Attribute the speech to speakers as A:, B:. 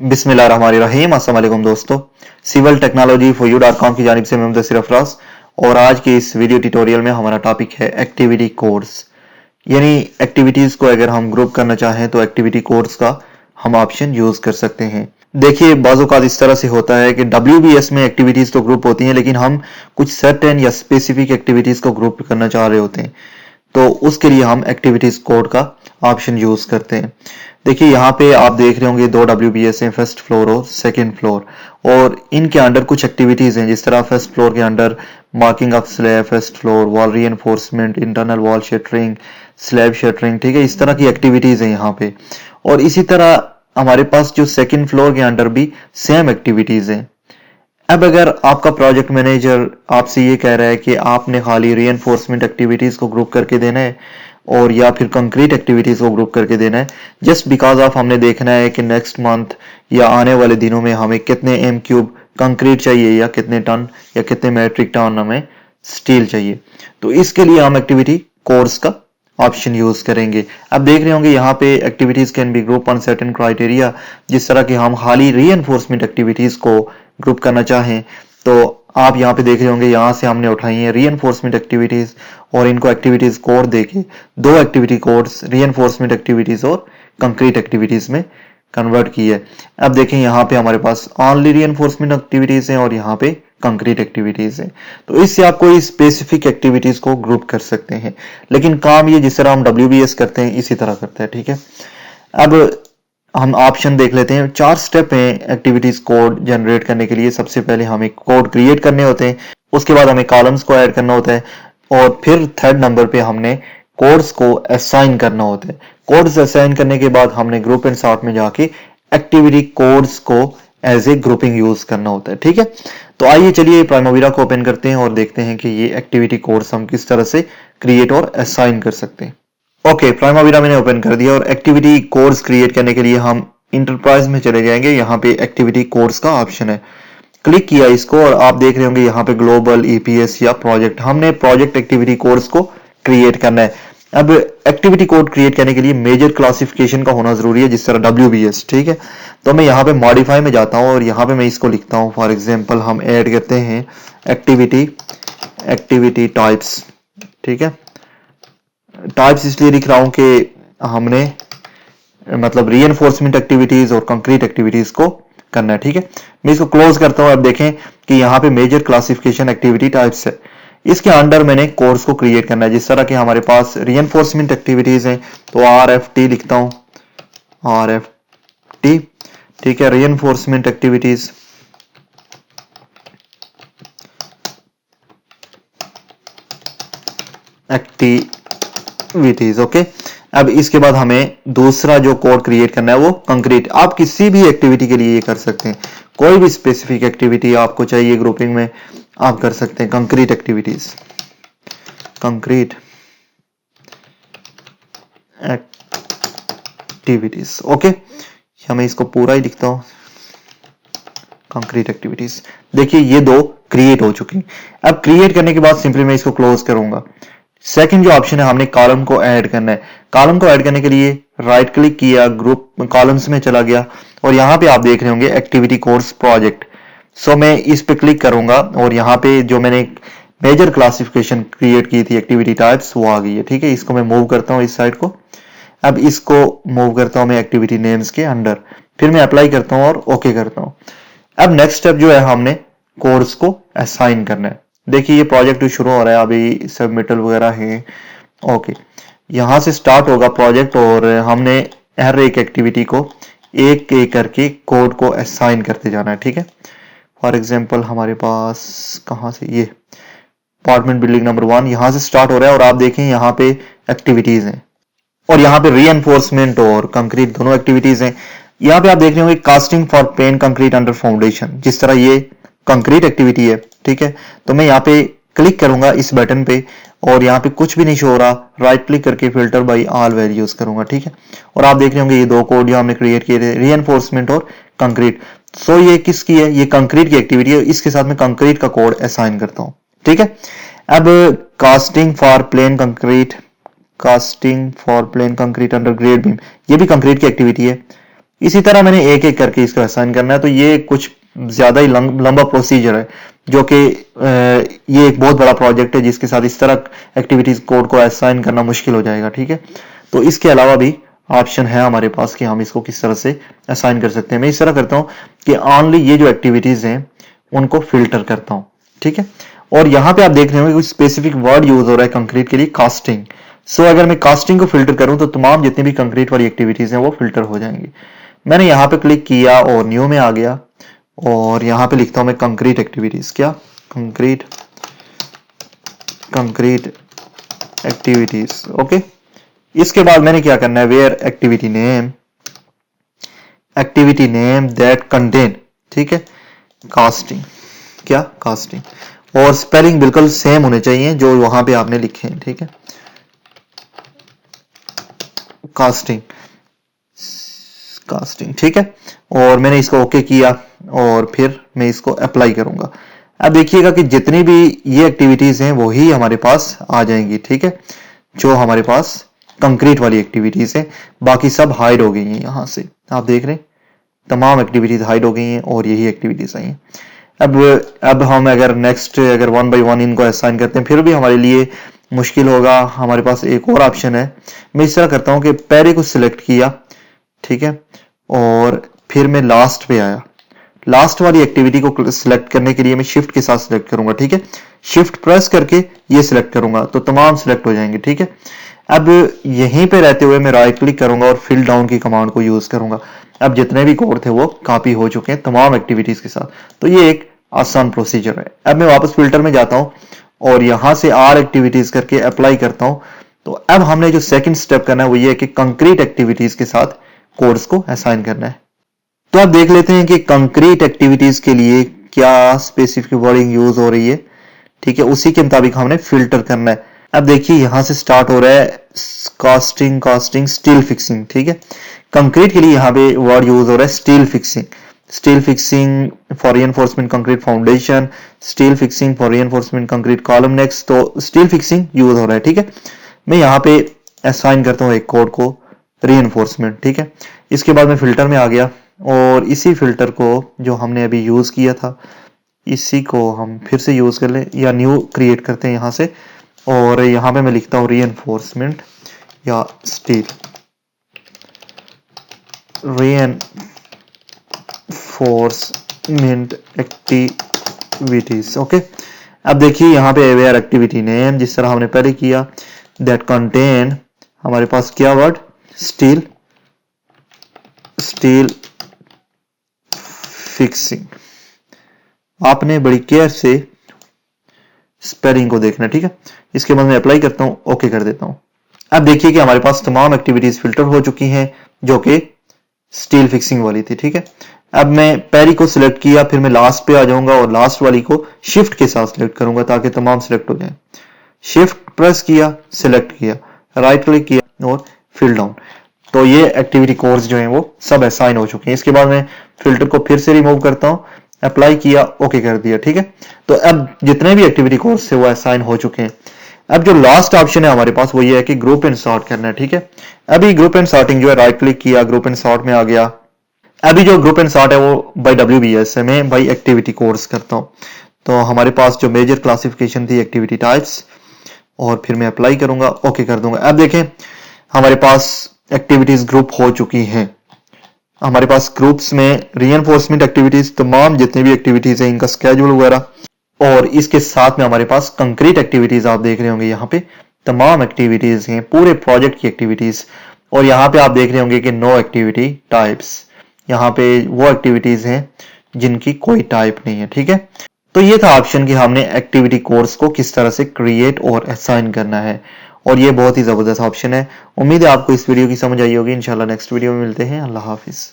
A: बिस्मिल्लाहिर्रहमानिर्रहीम। अस्सलाम वालेकुम दोस्तों, civil technology for you .com की जानिब से मैं मुदस्सिर अफराज और आज के इस वीडियो ट्यूटोरियल में हमारा टॉपिक है एक्टिविटी कोड्स। यानी एक्टिविटीज को अगर हम ग्रुप करना चाहें तो एक्टिविटी कोड्स का हम ऑप्शन यूज कर सकते हैं। देखिए बाज़-औक़ात इस तरह से होता है कि WBS में एक्टिविटीज तो ग्रुप होती हैं, लेकिन हम कुछ सर्टेन या स्पेसिफिक एक्टिविटीज को ग्रुप करना चाह रहे होते हैं, तो उसके लिए हम एक्टिविटीज कोड का ऑप्शन यूज करते हैं। देखिए यहाँ पे आप देख रहे होंगे दो WBS हैं, फर्स्ट फ्लोर और सेकंड फ्लोर, और इनके अंडर कुछ एक्टिविटीज हैं। जिस तरह फर्स्ट फ्लोर के under marking of slab, first floor wall reinforcement, internal wall shuttering, slab shuttering, ठीक है, इस तरह की एक्टिविटीज हैं यहाँ पे। और इसी तरह हमारे पास जो सेकंड फ्लोर के अंडर भी सेम एक्टिविटीज हैं। अब अगर आपका प्रोजेक्ट मैनेजर आपसे ये कह रहा है कि आपने खाली रीइंफोर्समेंट एक्टिविटीज को ग्रुप करके देना है और या फिर कंक्रीट एक्टिविटीज को ग्रुप करके देना है, जस्ट बिकॉज ऑफ हमने देखना है कि नेक्स्ट मंथ या आने वाले दिनों में हमें कितने M³ कंक्रीट चाहिए या कितने टन या कितने मेट्रिक टन हमें स्टील चाहिए, तो इसके लिए हम एक्टिविटी कोड्स का ऑप्शन यूज करेंगे। अब देख रहे होंगे यहाँ पे activities can be group on certain criteria. जिस तरह की हम खाली रीइंफोर्समेंट एक्टिविटीज को ग्रुप करना चाहें, तो आप यहाँ पे देख रहे होंगे यहाँ से हमने उठाई है रीइंफोर्समेंट एक्टिविटीज और इनको एक्टिविटीज कोड देके दो एक्टिविटी कोड्स रीइंफोर्समेंट एक्टिविटीज और कंक्रीट एक्टिविटीज में कन्वर्ट की है। अब देखें यहाँ पे हमारे पास ओनली रीइंफोर्समेंट एक्टिविटीज हैं और यहाँ पे कंक्रीट एक्टिविटीज हैं, तो इससे आप कोई स्पेसिफिक एक्टिविटीज को ग्रुप कर सकते हैं। लेकिन काम ये जिस तरह हम WBS करते हैं इसी तरह करते हैं, ठीक है। अब हम ऑप्शन देख लेते हैं। 4 स्टेप हैं एक्टिविटीज कोड जनरेट करने के लिए। सबसे पहले हमें कोड क्रिएट करने होते हैं, उसके बाद हमें कॉलम्स को ऐड करना होता है और फिर थर्ड नंबर पे हमने कोड्स को असाइन करना होता है। कोड्स असाइन करने के बाद हमने ग्रुप एंड सॉर्ट में जाके एक्टिविटी कोड्स को एज ए ग्रुपिंग यूज करना होता है, ठीक है। तो आइए चलिए प्राइमावीरा को ओपन करते हैं और देखते हैं कि ये एक्टिविटी कोड्स हम किस तरह से क्रिएट और असाइन कर सकते हैं। ओके, प्राइमावीरा मैंने ओपन कर दिया और एक्टिविटी कोड्स क्रिएट करने के लिए हम इंटरप्राइज में चले जाएंगे। यहाँ पे एक्टिविटी कोड्स का ऑप्शन है, क्लिक किया इसको और आप देख रहे होंगे यहाँ पे ग्लोबल, EPS या प्रोजेक्ट। हमने प्रोजेक्ट एक्टिविटी कोड्स को क्रिएट करना है। अब एक्टिविटी कोड क्रिएट करने के लिए मेजर क्लासिफिकेशन का होना जरूरी है, जिस तरह WBS, ठीक है। तो मैं यहाँ पे मॉडिफाई में जाता हूँ और यहाँ पे मैं इसको लिखता हूँ। फॉर एग्जाम्पल हम ऐड करते हैं एक्टिविटी टाइप्स, ठीक है। टाइप्स इसलिए लिख रहा हूं कि हमने मतलब रीइंफोर्समेंट एक्टिविटीज और कंक्रीट एक्टिविटीज को करना है, ठीक है। मैं इसको क्लोज करता हूं। अब देखें कि यहाँ पे मेजर क्लासिफिकेशन एक्टिविटी टाइप्स है, इसके अंडर मैंने कोर्स को क्रिएट करना है। जिस तरह के हमारे पास रीइंफोर्समेंट एक्टिविटीज हैं तो RFT लिखता हूं, RFT, ठीक है। Reinforcement activities, activities, okay. अब इसके बाद हमें दूसरा जो कोड क्रिएट करना है वो कंक्रीट। आप किसी भी एक्टिविटी के लिए ये कर सकते हैं, कोई भी स्पेसिफिक एक्टिविटी आपको चाहिए ग्रुपिंग में आप कर सकते हैं। Concrete activities, concrete activities, okay. मैं इसको पूरा ही लिखता हूं, कंक्रीट एक्टिविटीज। देखिए ये दो क्रिएट हो चुकी। अब क्रिएट करने के बाद सिंपली मैं इसको क्लोज करूंगा। सेकंड जो ऑप्शन है, हमने कॉलम को ऐड करना है। कॉलम को ऐड करने के लिए राइट क्लिक किया, ग्रुप कॉलम्स में चला गया और यहाँ पे आप देख रहे होंगे एक्टिविटी कोर्स प्रोजेक्ट। सो मैं इस पे क्लिक करूंगा और यहाँ पे जो मैंने मेजर क्लासिफिकेशन क्रिएट की थी एक्टिविटी टाइप्स वो आ गई है, ठीक है। इसको मैं मूव करता हूँ इस साइड को। अब इसको मूव करता हूँ मैं एक्टिविटी नेम्स के अंडर, फिर मैं अप्लाई करता हूँ और ओके करता हूँ। अब नेक्स्ट स्टेप जो है, हमने कोर्स को असाइन करना है। देखिए ये प्रोजेक्ट शुरू हो रहा है, अभी सबमिटल वगैरह है, ओके। यहां से स्टार्ट होगा प्रोजेक्ट और हमने हर एक एक्टिविटी को एक एक करके कोड को असाइन करते जाना है, ठीक है। फॉर एग्जांपल हमारे पास कहां से, ये अपार्टमेंट बिल्डिंग नंबर 1 यहां से स्टार्ट हो रहा है और आप देखें यहाँ पे एक्टिविटीज हैं और यहाँ पे रीइंफोर्समेंट और कंक्रीट दोनों एक्टिविटीज हैं। यहाँ पे आप देख रहे होंगे casting for plane concrete under foundation, जिस तरह ये कंक्रीट एक्टिविटी है, ठीक है। तो मैं यहाँ पे क्लिक करूंगा इस बटन पे और यहाँ पे कुछ भी नहीं शो हो रहा, राइट क्लिक करके फिल्टर बाय ऑल वैल्यूज करूंगा, ठीक है। और आप देख रहे होंगे ये दो कोड जो हमने क्रिएट किए थे, रीइंफोर्समेंट और कंक्रीट। सो ये किसकी है, ये कंक्रीट की एक्टिविटी है। इसके साथ मैं कंक्रीट का कोड असाइन करता हूँ, ठीक है। अब casting for plane concrete, casting for plane concrete under grade beam, ये भी कंक्रीट की एक्टिविटी है। इसी तरह मैंने एक एक करके इसको असाइन करना है। तो ये कुछ ज्यादा ही लंबा प्रोसीजर है, जो कि ये एक बहुत बड़ा प्रोजेक्ट है जिसके साथ इस तरह एक्टिविटीज कोड को असाइन करना मुश्किल हो जाएगा। ठीक है, तो इसके अलावा भी ऑप्शन है हमारे पास कि हम इसको किस तरह से असाइन कर सकते हैं। मैं इस तरह करता हूं कि ओनली ये जो एक्टिविटीज हैं उनको फिल्टर करता हूं। ठीक है, और यहां पे आप देख रहे होंगे कुछ स्पेसिफिक वर्ड यूज हो रहा है कंक्रीट के लिए, कास्टिंग। सो अगर मैं कास्टिंग को फिल्टर करूं तो तमाम जितनी भी कंक्रीट वाली एक्टिविटीज हैं वो फिल्टर हो जाएंगी। मैंने यहां पे क्लिक किया और न्यू में आ गया और यहां पे लिखता हूं मैं कंक्रीट एक्टिविटीज। क्या? Concrete activities. ओके, इसके बाद मैंने क्या करना है, where activity name that contain, ठीक है, कास्टिंग। क्या? कास्टिंग। और स्पेलिंग बिल्कुल सेम होने चाहिए जो वहां पे आपने लिखे हैं। ठीक है, कास्टिंग। ठीक है, और मैंने इसको ओके किया और फिर मैं इसको अप्लाई करूंगा। अब देखिएगा कि जितनी भी ये एक्टिविटीज हैं वही हमारे पास आ जाएंगी। ठीक है, जो हमारे पास कंक्रीट वाली एक्टिविटीज है, बाकी सब हाइड हो गई हैं। यहां से आप देख रहे हैं तमाम एक्टिविटीज हाइड हो गई हैं और यही एक्टिविटीज आई हैं। अब हम अगर नेक्स्ट अगर 1 बाय 1 इनको असाइन करते हैं फिर भी हमारे लिए मुश्किल होगा। हमारे पास एक और ऑप्शन है। मैं इस तरह करता हूं कि पहले को सिलेक्ट किया, ठीक है, और फिर मैं लास्ट पे आया। लास्ट वाली एक्टिविटी को सिलेक्ट करने के लिए मैं शिफ्ट के साथ सिलेक्ट करूंगा। ठीक है, शिफ्ट प्रेस करके ये सिलेक्ट करूंगा तो तमाम सिलेक्ट हो जाएंगे। ठीक है, अब यहीं पे रहते हुए मैं राइट क्लिक करूंगा और फिल डाउन की कमांड को यूज करूंगा। अब जितने भी कोड थे वो कॉपी हो चुके हैं तमाम एक्टिविटीज के साथ। तो ये एक आसान प्रोसीजर है। अब मैं वापस फिल्टर में जाता हूं और यहां से आर एक्टिविटीज करके अप्लाई करता हूं। तो अब हमने जो सेकंड स्टेप करना है वो ये है कि कंक्रीट एक्टिविटीज के साथ कोड्स को असाइन करना है। तो अब देख लेते हैं कि कंक्रीट एक्टिविटीज के लिए क्या स्पेसिफिक वर्डिंग यूज हो रही है। ठीक है, उसी के मुताबिक हमने फिल्टर करना है। अब देखिए यहां से स्टार्ट हो रहा है कास्टिंग स्टील फिक्सिंग। ठीक है, कंक्रीट के लिए यहां पे वर्ड यूज हो रहा है steel fixing for reinforcement concrete foundation, steel fixing for reinforcement concrete column next. तो स्टील फिक्सिंग यूज हो रहा है। ठीक है, मैं यहां पे असाइन करता हूं एक कोड को रीइंफोर्समेंट। ठीक है, इसके बाद मैं फिल्टर में आ गया और इसी फिल्टर को जो हमने अभी यूज किया था इसी को हम फिर से यूज कर लें या न्यू क्रिएट करते हैं यहां से। और यहां पे मैं लिखता हूं रीइंफोर्समेंट या स्टील रीइंफोर्समेंट एक्टिविटीज। ओके, अब देखिए यहां पे वेयर एक्टिविटी नेम जिस तरह हमने पहले किया, दैट कंटेन हमारे पास क्या वर्ड, स्टील फिक्सिंग। आपने बड़ी केयर से स्पेलिंग को देखना। ठीक है, इसके बाद मैं अप्लाई करता हूं, ओके कर देता हूं। अब देखिए कि हमारे पास तमाम एक्टिविटीज फिल्टर हो चुकी हैं जो कि स्टील फिक्सिंग वाली थी। ठीक है, अब मैं पहली को सिलेक्ट किया, फिर मैं लास्ट पे आ जाऊंगा और लास्ट वाली को शिफ्ट के साथ सिलेक्ट करूंगा ताकि तमाम सिलेक्ट हो जाए। शिफ्ट प्रेस किया, सिलेक्ट किया, राइट क्लिक किया और फिल डाउन। तो ये एक्टिविटी कोड्स जो हैं वो सब असाइन हो चुके हैं। इसके बाद मैं फिल्टर को फिर से रिमूव करता हूं, अप्लाई किया, ओके कर दिया। ठीक है, तो अब जितने भी एक्टिविटी कोड्स थे वो असाइन हो चुके हैं। अब जो लास्ट ऑप्शन है हमारे पास वो ये है कि ग्रुप एंड सॉर्ट करना है। ठीक है, अभी ग्रुप एंड सॉर्टिंग जो है राइट क्लिक किया, ग्रुप एंड सॉर्ट में आ गया। अभी जो ग्रुप एंड सॉर्ट है वो बाय WBS है, मैं बाय एक्टिविटी कोड्स करता हूं। तो हमारे पास जो मेजर क्लासिफिकेशन थी एक्टिविटी टाइप्स, और फिर मैं अप्लाई करूंगा, ओके कर दूंगा। अब देखें हमारे पास एक्टिविटीज ग्रुप हो चुकी हैं। हमारे पास ग्रुप्स में रीइंफोर्समेंट एक्टिविटीज तमाम जितनी भी एक्टिविटीज हैं इनका स्केड्यूल वगैरह, और इसके साथ में हमारे पास कंक्रीट एक्टिविटीज आप देख रहे होंगे यहाँ पे तमाम एक्टिविटीज हैं पूरे प्रोजेक्ट की एक्टिविटीज। और यहाँ पे आप देख रहे होंगे कि नो एक्टिविटी टाइप्स, यहाँ पे वो एक्टिविटीज हैं जिनकी कोई टाइप नहीं है। ठीक है, तो ये था ऑप्शन कि हमने एक्टिविटी कोर्स को किस तरह से क्रिएट और असाइन करना है, और ये बहुत ही जबरदस्त ऑप्शन है। उम्मीद है आपको इस वीडियो की समझ आई होगी। इंशाल्लाह नेक्स्ट वीडियो में मिलते हैं। अल्लाह हाफिज।